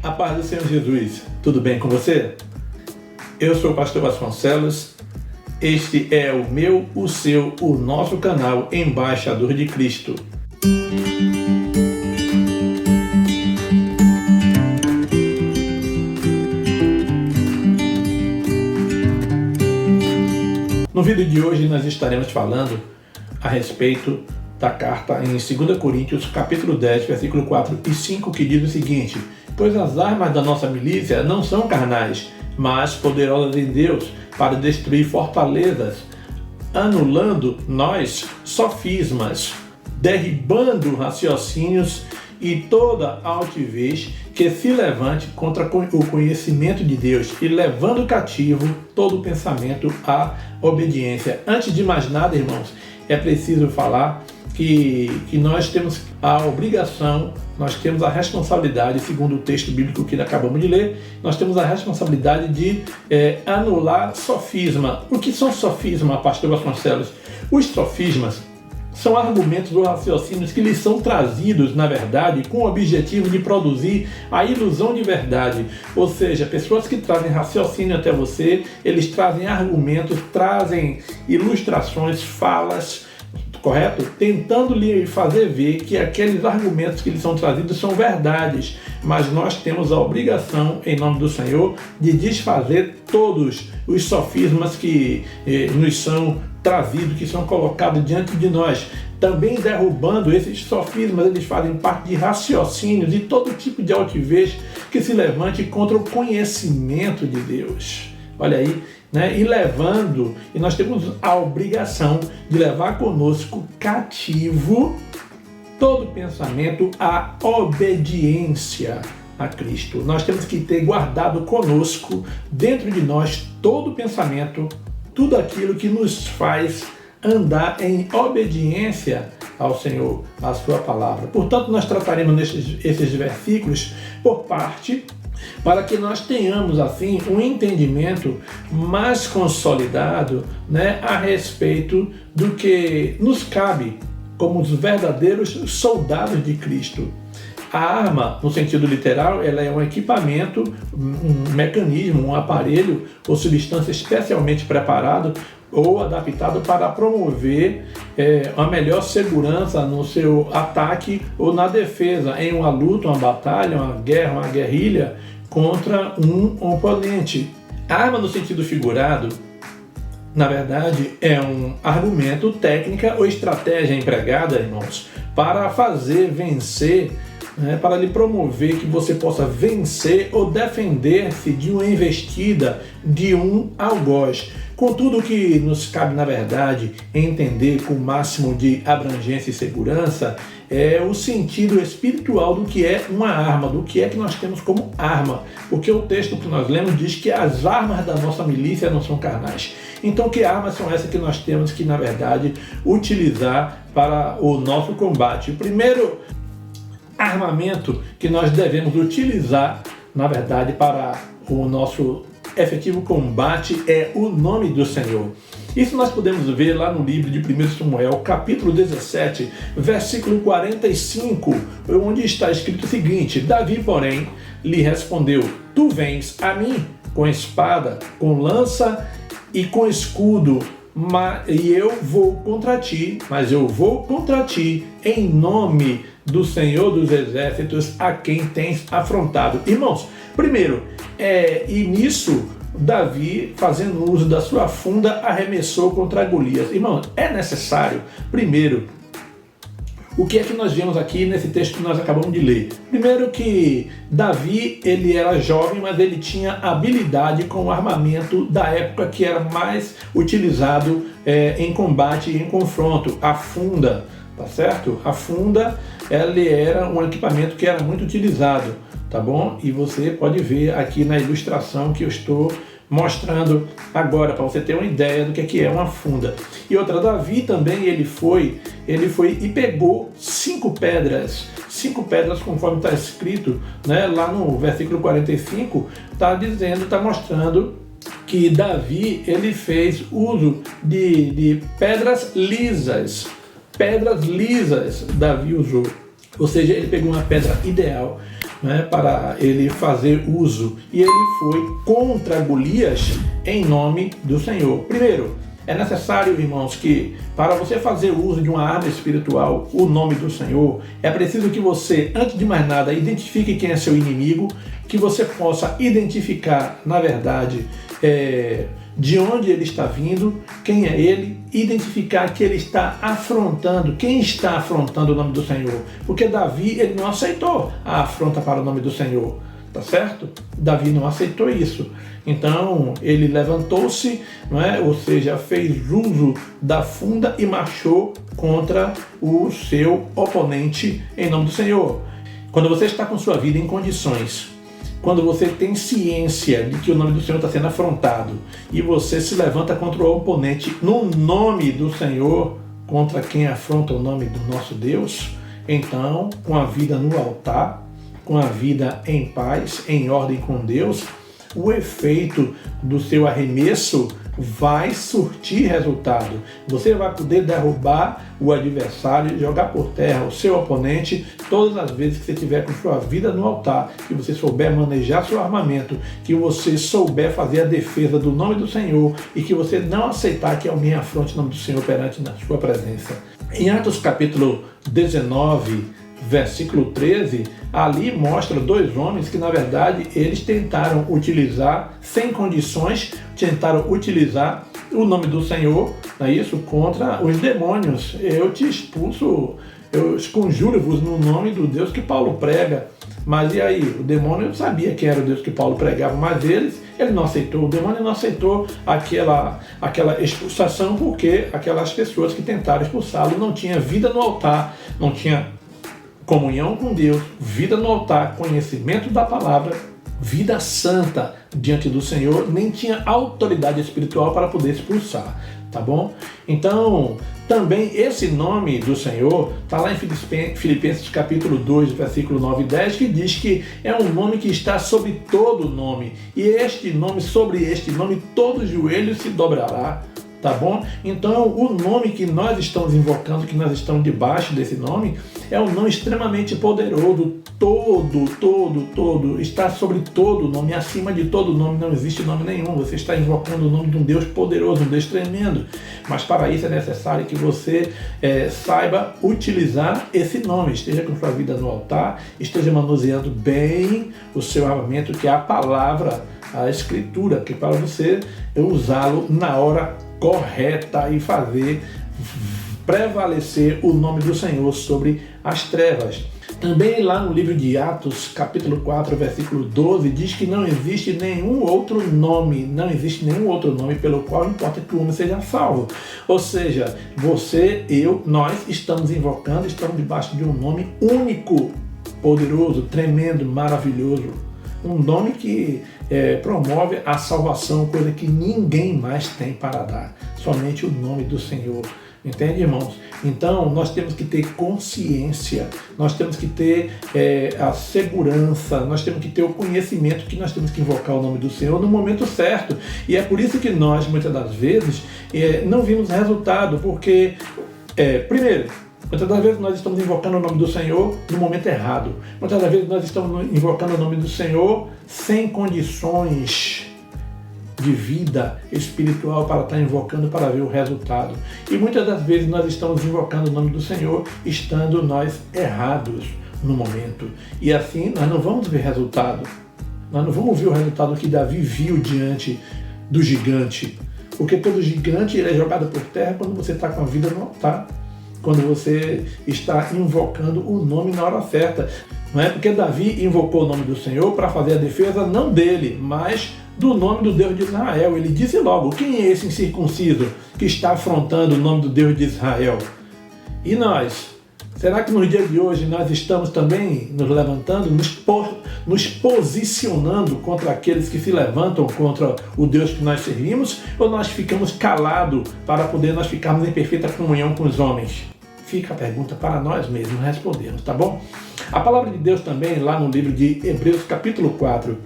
A paz do Senhor Jesus, tudo bem com você? Eu sou o pastor Vasconcelos, este é o meu, o seu, o nosso canal Embaixador de Cristo. No vídeo de hoje nós estaremos falando a respeito da carta em 2 Coríntios, capítulo 10, versículo 4 e 5, que diz o seguinte: pois as armas da nossa milícia não são carnais, mas poderosas em Deus para destruir fortalezas, anulando nós sofismas, derribando raciocínios e toda altivez que se levante contra o conhecimento de Deus e levando cativo todo pensamento à obediência. Antes de mais nada, irmãos, é preciso falar que nós temos a obrigação, nós temos a responsabilidade, segundo o texto bíblico que acabamos de ler, nós temos a responsabilidade de anular sofisma. O que são sofisma, pastor Vasconcelos? Os sofismas são argumentos ou raciocínios que lhes são trazidos, na verdade, com o objetivo de produzir a ilusão de verdade. Ou seja, pessoas que trazem raciocínio até você, eles trazem argumentos, trazem ilustrações, falas, correto? Tentando lhe fazer ver que aqueles argumentos que lhes são trazidos são verdades, mas nós temos a obrigação, em nome do Senhor, de desfazer todos os sofismas que nos são trazidos, que são colocados diante de nós. Também derrubando esses sofismas, eles fazem parte de raciocínios e todo tipo de altivez que se levante contra o conhecimento de Deus. Olha aí, né? E nós temos a obrigação de levar conosco cativo todo pensamento à obediência a Cristo. Nós temos que ter guardado conosco, dentro de nós, todo pensamento, tudo aquilo que nos faz andar em obediência ao Senhor, à sua palavra. Portanto, nós trataremos esses versículos por parte, para que nós tenhamos, assim, um entendimento mais consolidado, né, a respeito do que nos cabe como os verdadeiros soldados de Cristo. A arma, no sentido literal, ela é um equipamento, um mecanismo, um aparelho ou substância especialmente preparado ou adaptado para promover uma melhor segurança no seu ataque ou na defesa, em uma luta, uma batalha, uma guerra, uma guerrilha contra um oponente. A arma, no sentido figurado, na verdade, é um argumento, técnica ou estratégia empregada, irmãos, para fazer vencer, para lhe promover que você possa vencer ou defender-se de uma investida, de um algoz. Contudo, o que nos cabe, na verdade, entender com o máximo de abrangência e segurança é o sentido espiritual do que é uma arma, do que é que nós temos como arma. Porque o texto que nós lemos diz que as armas da nossa milícia não são carnais. Então, que armas são essas que nós temos que, na verdade, utilizar para o nosso combate? O primeiro armamento que nós devemos utilizar, na verdade, para o nosso efetivo combate é o nome do Senhor. Isso nós podemos ver lá no livro de 1 Samuel, capítulo 17, versículo 45, onde está escrito o seguinte: Davi, porém, lhe respondeu: tu vens a mim com espada, com lança e com escudo, e eu vou contra ti, mas eu vou contra ti em nome do Senhor dos Exércitos, a quem tens afrontado. Irmãos, primeiro, e nisso Davi, fazendo uso da sua funda, arremessou contra Golias. Irmãos, é necessário, primeiro, o que é que nós vemos aqui nesse texto que nós acabamos de ler? Primeiro que Davi, ele era jovem, mas ele tinha habilidade com o armamento da época que era mais utilizado em combate e em confronto, a funda, tá certo? A funda, ela era um equipamento que era muito utilizado, tá bom? E você pode ver aqui na ilustração que eu estou mostrando agora, para você ter uma ideia do que é uma funda. E outra, Davi também, ele foi e pegou 5 pedras, conforme está escrito, né, lá no versículo 45, está mostrando que Davi, ele fez uso de pedras lisas, Davi usou. Ou seja, ele pegou uma pedra ideal, né, para ele fazer uso, e ele foi contra Golias em nome do Senhor. Primeiro, é necessário, irmãos, que para você fazer uso de uma arma espiritual, o nome do Senhor, é preciso que você, antes de mais nada, identifique quem é seu inimigo, que você possa identificar, na verdade, de onde ele está vindo, quem é ele, identificar que ele está afrontando, quem está afrontando o nome do Senhor. Porque Davi, ele não aceitou a afronta para o nome do Senhor, tá certo? Davi não aceitou isso. Então, ele levantou-se, não é? Ou seja, fez uso da funda e marchou contra o seu oponente em nome do Senhor. Quando você está com sua vida em condições, quando você tem ciência de que o nome do Senhor está sendo afrontado e você se levanta contra o oponente no nome do Senhor, contra quem afronta o nome do nosso Deus, então, com a vida no altar, com a vida em paz, em ordem com Deus, o efeito do seu arremesso vai surtir resultado. Você vai poder derrubar o adversário, jogar por terra o seu oponente todas as vezes que você estiver com sua vida no altar, que você souber manejar seu armamento, que você souber fazer a defesa do nome do Senhor e que você não aceitar que alguém afronte o nome do Senhor perante na sua presença. Em Atos capítulo 19, versículo 13, ali mostra dois homens que, na verdade, eles tentaram utilizar, sem condições, tentaram utilizar o nome do Senhor, não é isso, contra os demônios. Eu te expulso, eu conjuro-vos no nome do Deus que Paulo prega. Mas e aí? O demônio sabia quem era o Deus que Paulo pregava, mas ele não aceitou. O demônio não aceitou aquela expulsação, porque aquelas pessoas que tentaram expulsá-lo não tinham vida no altar, não tinha comunhão com Deus, vida no altar, conhecimento da palavra, vida santa diante do Senhor, nem tinha autoridade espiritual para poder expulsar, tá bom? Então, também esse nome do Senhor está lá em Filipenses capítulo 2, versículo 9 e 10, que diz que é um nome que está sobre todo nome, e sobre este nome, todo joelho se dobrará. Tá bom? Então, o nome que nós estamos invocando, que nós estamos debaixo desse nome, é um nome extremamente poderoso. Todo, está sobre todo nome, acima de todo nome, não existe nome nenhum. Você está invocando o nome de um Deus poderoso, um Deus tremendo. Mas para isso é necessário que você saiba utilizar esse nome, esteja com sua vida no altar, esteja manuseando bem o seu armamento, que é a palavra, a escritura, que para você usá-lo na hora correta e fazer prevalecer o nome do Senhor sobre as trevas. Também lá no livro de Atos, capítulo 4, versículo 12, diz que não existe nenhum outro nome pelo qual importa que o homem seja salvo. Ou seja, você, eu, nós estamos invocando, estamos debaixo de um nome único, poderoso, tremendo, maravilhoso. Um nome que promove a salvação, coisa que ninguém mais tem para dar. Somente o nome do Senhor. Entende, irmãos? Então, nós temos que ter consciência, nós temos que ter a segurança, nós temos que ter o conhecimento que nós temos que invocar o nome do Senhor no momento certo. E é por isso que nós, muitas das vezes, não vimos resultado, porque, primeiro, muitas das vezes nós estamos invocando o nome do Senhor no momento errado. Muitas das vezes nós estamos invocando o nome do Senhor sem condições de vida espiritual para estar invocando para ver o resultado. E muitas das vezes nós estamos invocando o nome do Senhor estando nós errados no momento. E assim nós não vamos ver resultado. Nós não vamos ver o resultado que Davi viu diante do gigante. Porque todo gigante ele é jogado por terra quando você está com a vida no altar. Quando você está invocando o nome na hora certa. Não é porque Davi invocou o nome do Senhor para fazer a defesa não dele, mas do nome do Deus de Israel. Ele disse logo: quem é esse incircunciso que está afrontando o nome do Deus de Israel? E nós? Será que nos dias de hoje nós estamos também nos levantando, nos posicionando contra aqueles que se levantam contra o Deus que nós servimos? Ou nós ficamos calados para poder nós ficarmos em perfeita comunhão com os homens? Fica a pergunta para nós mesmos respondermos, tá bom? A palavra de Deus também, lá no livro de Hebreus capítulo 4,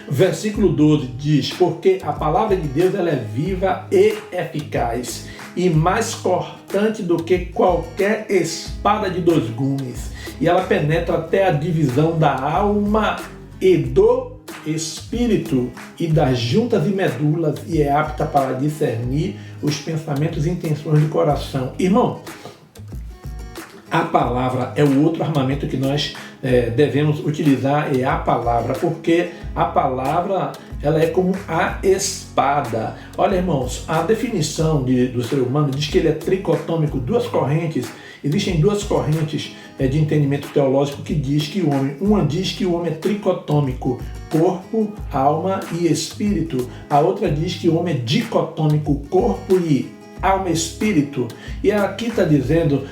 versículo 12, diz: porque a palavra de Deus ela é viva e eficaz, e mais cortante do que qualquer espada de 2 gumes, e ela penetra até a divisão da alma e do espírito e das juntas e medulas, e é apta para discernir os pensamentos e intenções do coração. Irmão, a palavra é o outro armamento que nós devemos utilizar, é a palavra, porque a palavra ela é como a espada. Olha, irmãos, a definição do ser humano diz que ele é tricotômico, 2 correntes. Existem 2 correntes de entendimento teológico que diz que o homem, uma diz que o homem é tricotômico, corpo, alma e espírito. A outra diz que o homem é dicotômico, corpo e alma e espírito. E aqui está dizendo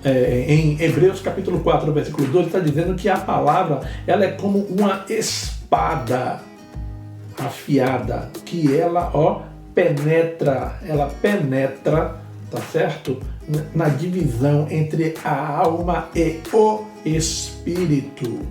em Hebreus capítulo 4, versículo 12, está dizendo que a palavra ela é como uma espada afiada, que ela penetra, tá certo? Na divisão entre a alma e o espírito.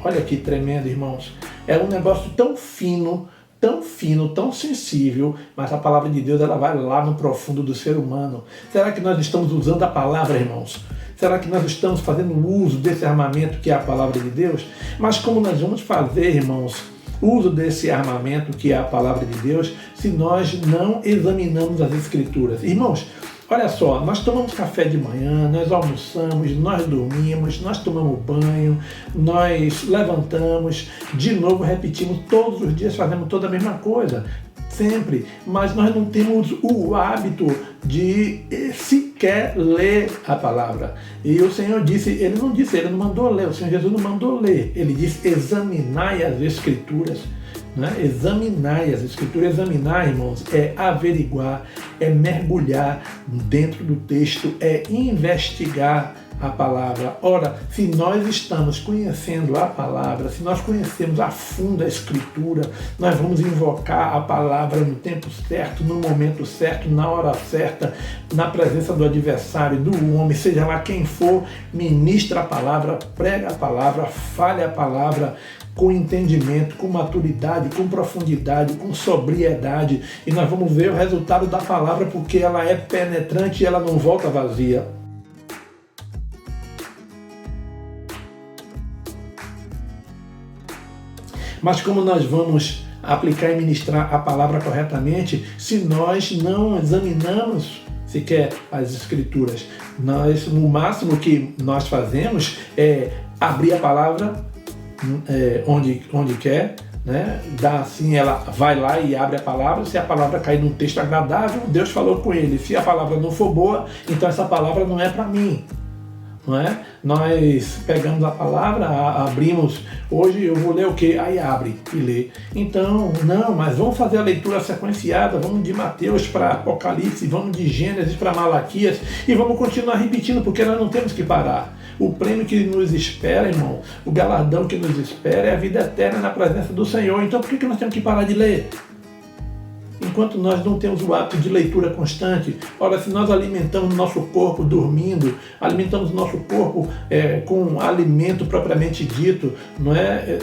Olha que tremendo, irmãos. É um negócio tão fino, tão sensível, mas a palavra de Deus ela vai lá no profundo do ser humano. Será que nós estamos usando a palavra, irmãos? Será que nós estamos fazendo uso desse armamento que é a palavra de Deus? Mas como nós vamos fazer, irmãos, uso desse armamento que é a palavra de Deus, se nós não examinamos as Escrituras? Irmãos, olha só, nós tomamos café de manhã, nós almoçamos, nós dormimos, nós tomamos banho, nós levantamos, de novo repetimos, todos os dias fazemos toda a mesma coisa, sempre, mas nós não temos o hábito de sequer ler a palavra. E o Senhor disse, Ele não mandou ler, o Senhor Jesus não mandou ler, Ele disse, examinai as Escrituras. Né? Examinai as Escrituras. Examinar, irmãos, é averiguar, é mergulhar dentro do texto, é investigar a palavra. Ora, se nós estamos conhecendo a palavra, se nós conhecemos a fundo a Escritura, nós vamos invocar a palavra no tempo certo, no momento certo, na hora certa, na presença do adversário, do homem, seja lá quem for, ministra a palavra, prega a palavra, fale a palavra, com entendimento, com maturidade, com profundidade, com sobriedade, e nós vamos ver o resultado da palavra, porque ela é penetrante e ela não volta vazia. Mas como nós vamos aplicar e ministrar a palavra corretamente se nós não examinamos sequer as Escrituras? O máximo que nós fazemos é abrir a palavra onde quer, né? Dá assim, ela vai lá e abre a palavra. Se a palavra cair num texto agradável, Deus falou com ele. Se a palavra não for boa, então essa palavra não é para mim, não é? Nós pegamos a palavra, abrimos, hoje eu vou ler o quê? Aí abre e lê. Então, não, mas vamos fazer a leitura sequenciada, vamos de Mateus para Apocalipse, vamos de Gênesis para Malaquias e vamos continuar repetindo, porque nós não temos que parar. O prêmio que nos espera, irmão, o galardão que nos espera é a vida eterna na presença do Senhor. Então por que nós temos que parar de ler? Enquanto nós não temos o hábito de leitura constante, ora, se nós alimentamos o nosso corpo dormindo, alimentamos o nosso corpo com alimento propriamente dito, não é?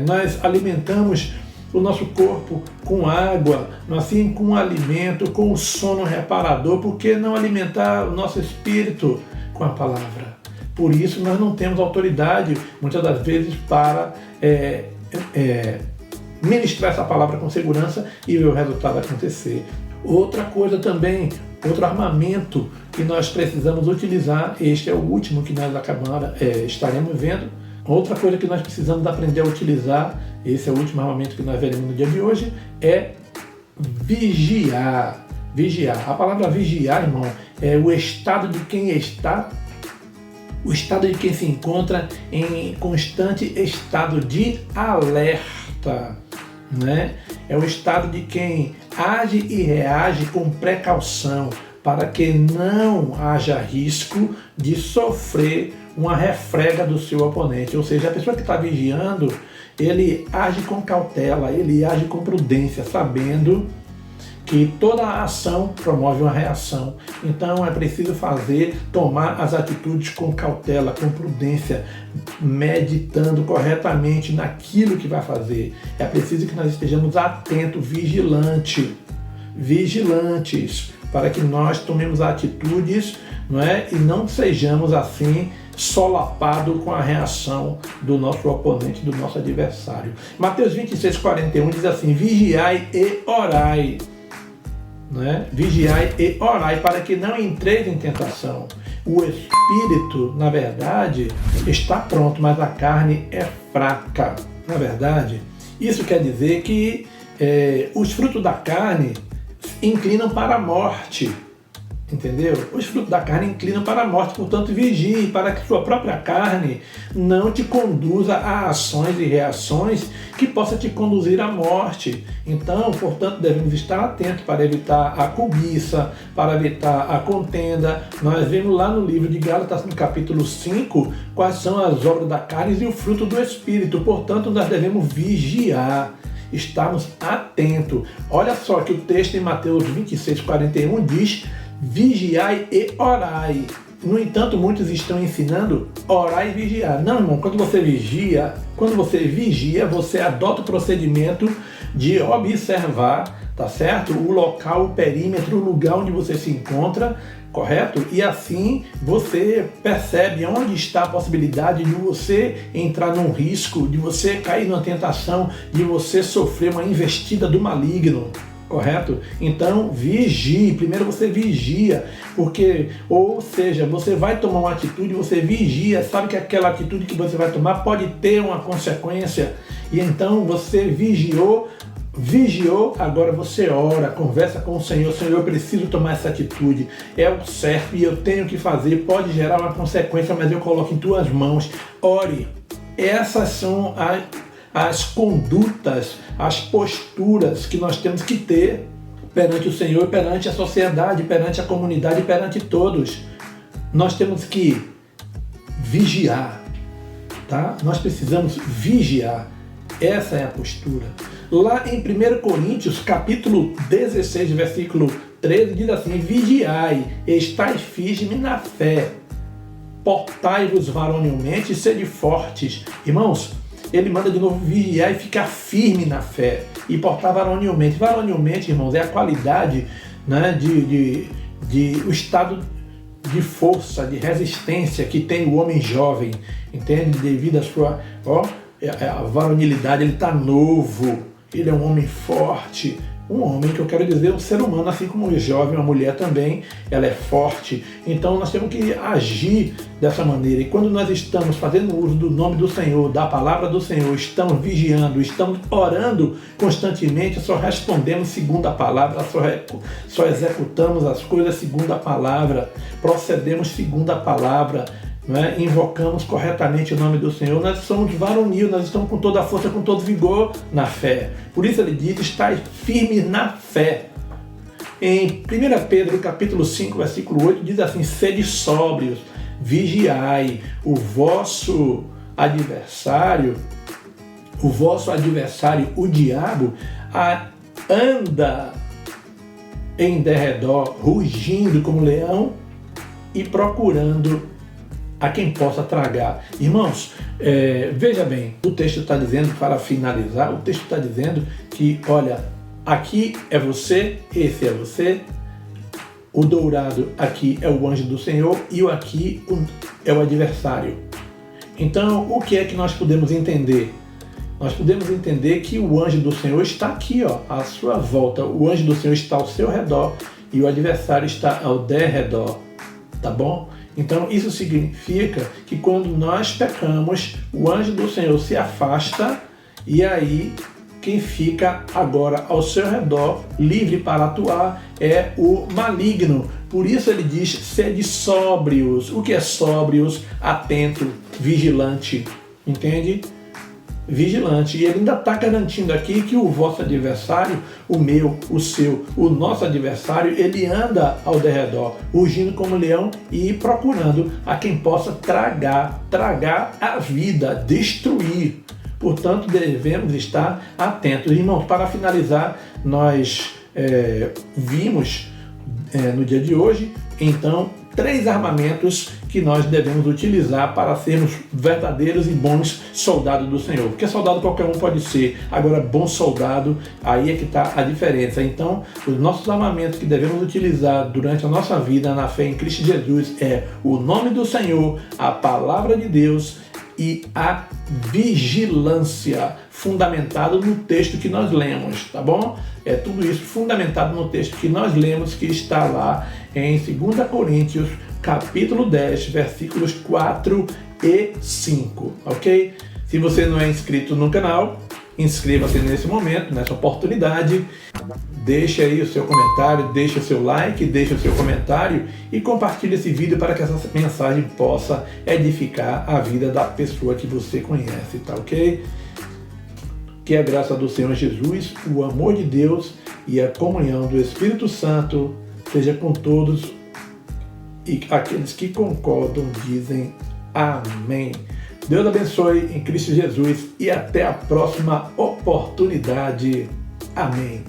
Nós alimentamos o nosso corpo com água, assim com alimento, com o sono reparador, por que não alimentar o nosso espírito com a palavra? Por isso nós não temos autoridade, muitas das vezes, para ministrar essa palavra com segurança e ver o resultado acontecer. Outra coisa também, outro armamento que nós precisamos utilizar, este é o último que nós estaremos vendo. Outra coisa que nós precisamos aprender a utilizar, esse é o último armamento que nós veremos no dia de hoje, é vigiar. Vigiar. A palavra vigiar, irmão, é o estado de quem está, o estado de quem se encontra em constante estado de alerta, né? É o estado de quem age e reage com precaução para que não haja risco de sofrer uma refrega do seu oponente. Ou seja, a pessoa que está vigiando, ele age com cautela, ele age com prudência, sabendo que toda ação promove uma reação. Então é preciso tomar as atitudes com cautela, com prudência, meditando corretamente naquilo que vai fazer. É preciso que nós estejamos atentos, vigilantes, para que nós tomemos atitudes, não é? E não sejamos assim solapado com a reação do nosso oponente, do nosso adversário. Mateus 26:41 diz assim: vigiai e orai. Né? Vigiai e orai para que não entreis em tentação. O espírito, na verdade, está pronto, mas a carne é fraca. Na verdade, isso quer dizer que os frutos da carne inclinam para a morte. Entendeu? Os frutos da carne inclinam para a morte, portanto vigie para que sua própria carne não te conduza a ações e reações que possam te conduzir à morte. Então, portanto, devemos estar atentos para evitar a cobiça, para evitar a contenda. Nós vemos lá no livro de Gálatas, no capítulo 5, quais são as obras da carne e o fruto do Espírito. Portanto, nós devemos vigiar, estarmos atentos. Olha só que o texto em Mateus 26:41 diz: vigiai e orai. No entanto, muitos estão ensinando orar e vigiar. Não, irmão, quando você vigia, você adota o procedimento de observar, tá certo? O local, o perímetro, o lugar onde você se encontra, correto? E assim você percebe onde está a possibilidade de você entrar num risco, de você cair numa tentação, de você sofrer uma investida do maligno. Correto? Então, vigie. Primeiro você vigia, porque, ou seja, você vai tomar uma atitude, você vigia, sabe que aquela atitude que você vai tomar pode ter uma consequência, e então você vigiou, agora você ora, conversa com o Senhor: Senhor, eu preciso tomar essa atitude, é o certo e eu tenho que fazer, pode gerar uma consequência, mas eu coloco em tuas mãos. Ore. Essas são as condutas, as posturas que nós temos que ter perante o Senhor, perante a sociedade, perante a comunidade, perante todos. Nós temos que vigiar, tá? Nós precisamos vigiar. Essa é a postura. Lá em 1 Coríntios, capítulo 16, versículo 13, diz assim: vigiai, estais firmes na fé, portai-vos varonilmente e sede fortes. Irmãos, ele manda de novo vigiar e ficar firme na fé e portar varonilmente. Varonilmente, irmãos, é a qualidade, né, o estado de força, de resistência que tem o homem jovem, entende? Devido à sua a varonilidade, ele está novo, ele é um homem forte. Um homem, que eu quero dizer, um ser humano, assim como o jovem, uma mulher também, ela é forte. Então nós temos que agir dessa maneira. E quando nós estamos fazendo uso do nome do Senhor, da palavra do Senhor, estamos vigiando, estamos orando constantemente, só respondemos segundo a palavra, só executamos as coisas segundo a palavra, procedemos segundo a palavra, né? Invocamos corretamente o nome do Senhor, nós somos varonil, nós estamos com toda a força, com todo vigor na fé. Por isso ele diz: estai firme na fé. Em 1 Pedro capítulo 5, versículo 8, diz assim: sede sóbrios, vigiai, o vosso adversário, o diabo, anda em derredor, rugindo como leão e procurando a quem possa tragar. Irmãos, veja bem, o texto está dizendo, para finalizar, o texto está dizendo que, olha, aqui é você, esse é você, o dourado aqui é o anjo do Senhor e o aqui é o adversário. Então, o que é que nós podemos entender? Nós podemos entender que o anjo do Senhor está aqui, ó, à sua volta. O anjo do Senhor está ao seu redor e o adversário está ao derredor, tá bom? Então isso significa que quando nós pecamos, o anjo do Senhor se afasta e aí quem fica agora ao seu redor, livre para atuar, é o maligno. Por isso ele diz: sede sóbrios. O que é sóbrios? Atento, vigilante, entende? Vigilante. E ele ainda está garantindo aqui que o vosso adversário, o meu, o seu, o nosso adversário, ele anda ao derredor, rugindo como leão e procurando a quem possa tragar a vida, destruir. Portanto, devemos estar atentos. Irmãos, para finalizar, nós vimos no dia de hoje, então, 3 armamentos que nós devemos utilizar para sermos verdadeiros e bons soldados do Senhor. Porque soldado qualquer um pode ser, agora bom soldado, aí é que está a diferença. Então, os nossos armamentos que devemos utilizar durante a nossa vida na fé em Cristo Jesus é o nome do Senhor, a palavra de Deus e a vigilância, fundamentado no texto que nós lemos, tá bom? É tudo isso fundamentado no texto que nós lemos, que está lá em 2 Coríntios, capítulo 10, versículos 4 e 5, ok? Se você não é inscrito no canal, inscreva-se nesse momento, nessa oportunidade. Deixe aí o seu comentário, deixe o seu like, deixe o seu comentário e compartilhe esse vídeo para que essa mensagem possa edificar a vida da pessoa que você conhece, tá ok? Que a graça do Senhor Jesus, o amor de Deus e a comunhão do Espírito Santo seja com todos e aqueles que concordam dizem amém. Deus abençoe em Cristo Jesus e até a próxima oportunidade. Amém.